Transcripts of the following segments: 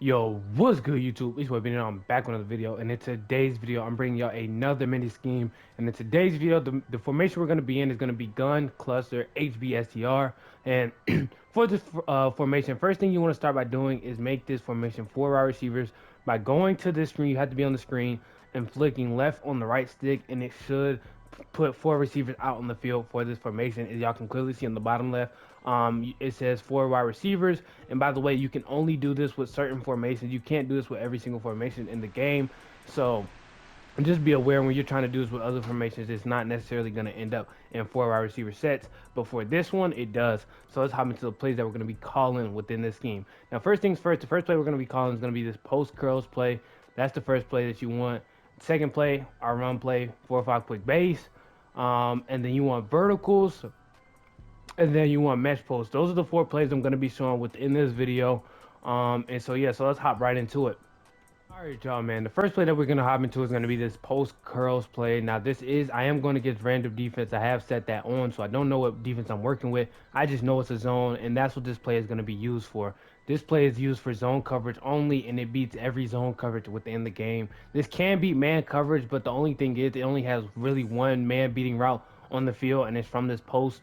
Yo, what's good, YouTube? It's what I'm back with another video, and in today's video, I'm bringing y'all another mini scheme. And in today's video, the formation we're gonna be in is gonna be gun, cluster, HB Str. And for this formation, first thing you want to start by doing is make this formation 4 wide receivers. By going to this screen, you have to be on the screen and flicking left on the right stick, and it should put 4 receivers out on the field for this formation. As y'all can clearly see on the bottom left, it says 4 wide receivers. And by the way, you can only do this with certain formations. You can't do this with every single formation in the game. So just be aware when you're trying to do this with other formations, it's not necessarily going to end up in 4 wide receiver sets, but for this one it does. So let's hop into the plays that we're going to be calling within this scheme. Now, first things first, the first play we're going to be calling is going to be this post curls play. That's the first play that you want. Second play, our run play, 4 or 5 quick base, and then you want verticals, and then you want mesh posts. Those are the 4 plays I'm going to be showing within this video. And so yeah, so let's hop right into it. Alright, y'all, man. The first play that we're going to hop into is going to be this post curls play. Now, I am going to get random defense. I have set that on, so I don't know what defense I'm working with. I just know it's a zone, and that's what this play is going to be used for. This play is used for zone coverage only, and it beats every zone coverage within the game. This can beat man coverage, but the only thing is it only has really one man beating route on the field, and it's from this post.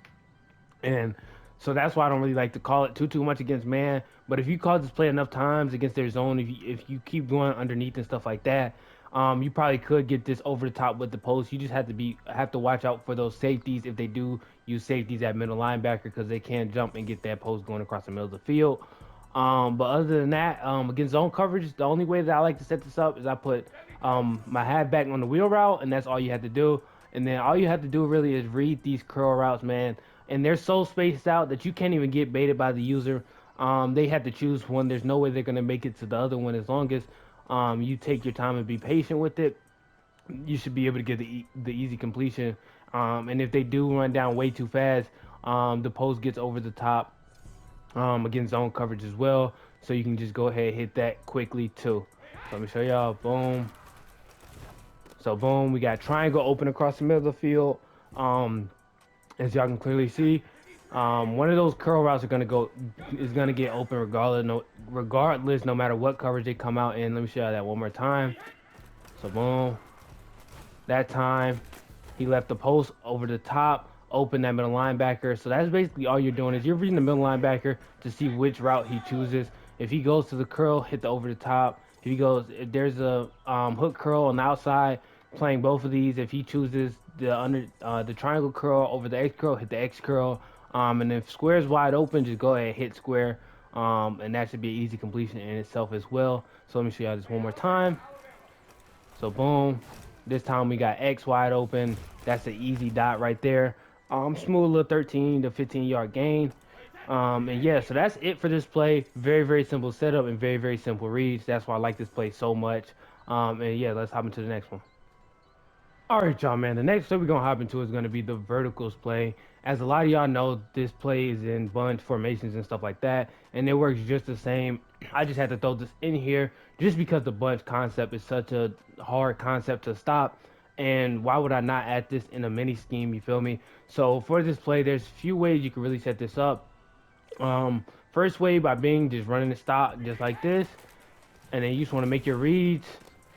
And so that's why I don't really like to call it too much against man. But if you call this play enough times against their zone, if you keep going underneath and stuff like that, you probably could get this over the top with the post. You just have to watch out for those safeties if they do use safeties at middle linebacker, because they can jump and get that post going across the middle of the field. But other than that, against zone coverage, the only way that I like to set this up is I put my halfback on the wheel route, and that's all you have to do. And then all you have to do really is read these curl routes, man. And they're so spaced out that you can't even get baited by the user. They have to choose one. There's no way they're gonna make it to the other one. As long as you take your time and be patient with it, you should be able to get the easy completion. And if they do run down way too fast, the post gets over the top against zone coverage as well. So you can just go ahead and hit that quickly too. So let me show y'all. Boom. So boom, we got triangle open across the middle of the field. As y'all can clearly see, one of those curl routes is gonna get open regardless, no matter what coverage they come out in. Let me show you that one more time. So boom, that time he left the post over the top, open that middle linebacker. So that's basically all you're doing is you're reading the middle linebacker to see which route he chooses. If he goes to the curl, hit the over the top. If there's a hook curl on the outside, playing both of these. If he chooses the triangle curl over the X curl, hit the X curl. And if square is wide open, just go ahead and hit square. And that should be an easy completion in itself as well. So let me show y'all this one more time. So boom, this time we got X wide open. That's an easy dot right there. Smooth little 13 to 15 yard gain. And yeah, so that's it for this play. Very simple setup and very simple reads. That's why I like this play so much. And yeah, let's hop into the next one. Alright, y'all, man. The next play we're going to hop into is going to be the verticals play. As a lot of y'all know, this play is in bunch formations and stuff like that, and it works just the same. I just had to throw this in here just because the bunch concept is such a hard concept to stop. And why would I not add this in a mini scheme? You feel me? So for this play, there's a few ways you can really set this up. First way by being just running the stop just like this, and then you just want to make your reads.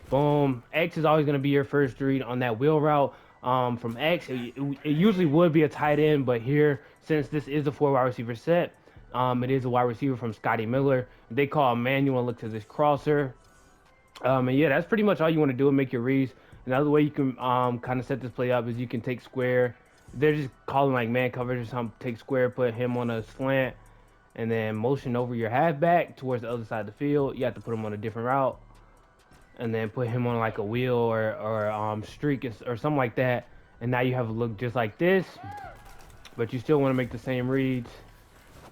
Boom. X is always going to be your first read on that wheel route. From X, it usually would be a tight end, but here, since this is a 4 wide receiver set, it is a wide receiver from Scotty Miller. They call a man, you want to look to this crosser. And yeah, that's pretty much all you want to do and make your reads. Another way you can kind of set this play up is you can take square. They're just calling like man coverage or something. Take square, put him on a slant, and then motion over your halfback towards the other side of the field. You have to put him on a different route, and then put him on like a wheel or streak or something like that. And now you have a look just like this, but you still want to make the same reads.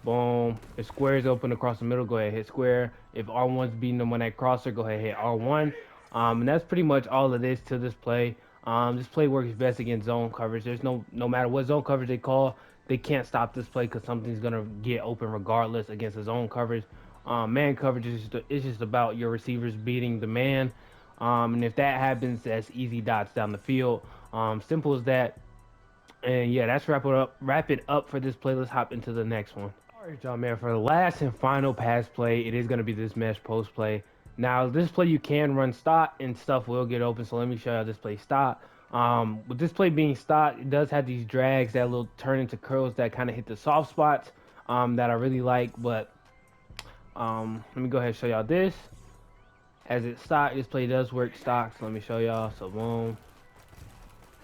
Boom. If square is open across the middle, go ahead hit square. If R1's beating them on that crosser, go ahead hit R1. And that's pretty much all it is to this play. This play works best against zone coverage. There's no matter what zone coverage they call, they can't stop this play because something's gonna get open regardless against the zone coverage. Man coverage is just about your receivers beating the man. And if that happens, that's easy dots down the field. Simple as that. And yeah, that's wrap it up for this play. Let's hop into the next one. Alright, y'all, man, for the last and final pass play, it is going to be this mesh post play. Now, this play you can run stock and stuff will get open, so let me show you how this play stock. With this play being stock, it does have these drags that will turn into curls that kind of hit the soft spots that I really like, but let me go ahead and show y'all this. As it's stock, this play does work stock, so let me show y'all. So boom,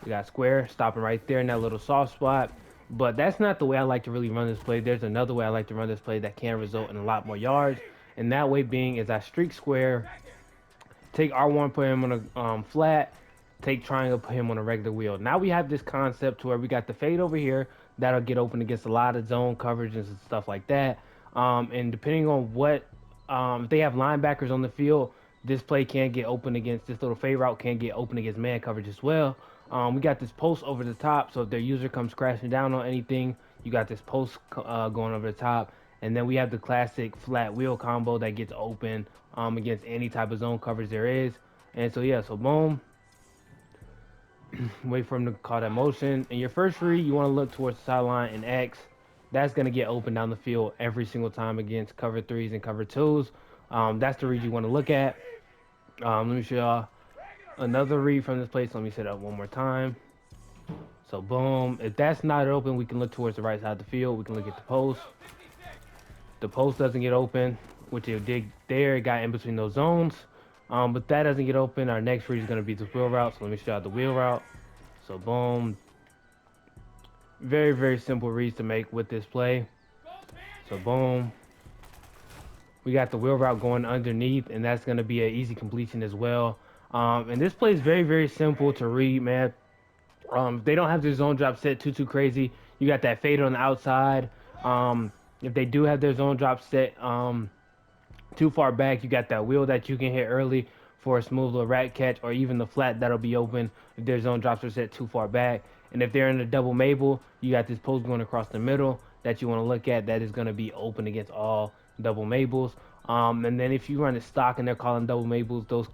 we got square stopping right there in that little soft spot. But that's not the way I like to really run this play. There's another way I like to run this play that can result in a lot more yards. And that way being is I streak square, take R1, put him on a flat, take triangle, put him on a regular wheel. Now we have this concept to where we got the fade over here that'll get open against a lot of zone coverages and stuff like that. And depending on what, if they have linebackers on the field, this play can get open against, this little fade route can get open against man coverage as well. We got this post over the top, so if their user comes crashing down on anything, you got this post going over the top. And then we have the classic flat wheel combo that gets open against any type of zone coverage there is. And so yeah, so boom. Wait for him to call that motion. And your first read, you want to look towards the sideline and X. That's going to get open down the field every single time against cover 3s and cover 2s. That's the read you want to look at. Let me show y'all another read from this place. Let me set up one more time. So boom. If that's not open, we can look towards the right side of the field. We can look at the post. The post doesn't get open, which it did there. It got in between those zones. But that doesn't get open. Our next read is going to be the wheel route. So let me show you the wheel route. So boom. Very, very simple reads to make with this play. So boom. We got the wheel route going underneath, and that's going to be an easy completion as well. And this play is very, very simple to read, man. They don't have their zone drop set too crazy. You got that fade on the outside. If they do have their zone drop set too far back, you got that wheel that you can hit early for a smooth little rat catch, or even the flat that'll be open if their zone drops are set too far back. And if they're in a double Mabel, you got this post going across the middle that you want to look at that is going to be open against all double Mabels. And then if you run a stock and they're calling double Mabels, those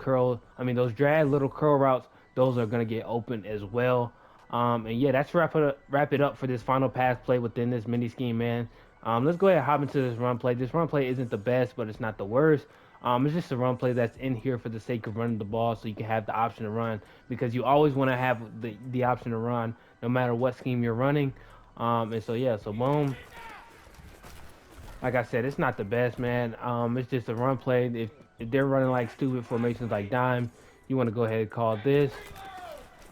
drag little curl routes, those are going to get open as well. And yeah, that's wrap it up for this final pass play within this mini scheme, man. Let's go ahead and hop into this run play. This run play isn't the best, but it's not the worst. It's just a run play that's in here for the sake of running the ball, so you can have the option to run, because you always want to have the option to run no matter what scheme you're running. And so yeah, so boom. Like I said, it's not the best, man. It's just a run play. If they're running like stupid formations like dime, you want to go ahead and call this.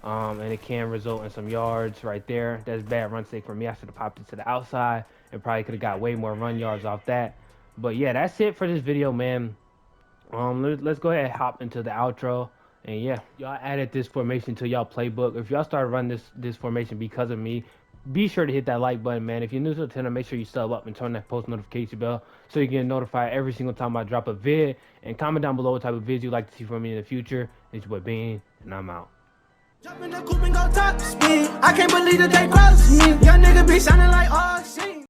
And it can result in some yards right there. That's bad run sake for me. I should have popped it to the outside and probably could have got way more run yards off that. But yeah, that's it for this video, man. Let's go ahead and hop into the outro. And yeah, y'all added this formation to y'all playbook. If y'all started running this formation because of me, be sure to hit that like button, man. If you're new to the channel, make sure you sub up and turn that post notification bell so you get notified every single time I drop a vid. And comment down below what type of vids you'd like to see from me in the future. It's your boy Bean, and I'm out. Jump in the coupe and go top speed. I can't believe that they crossed me. Young nigga be sounding like, oh shit.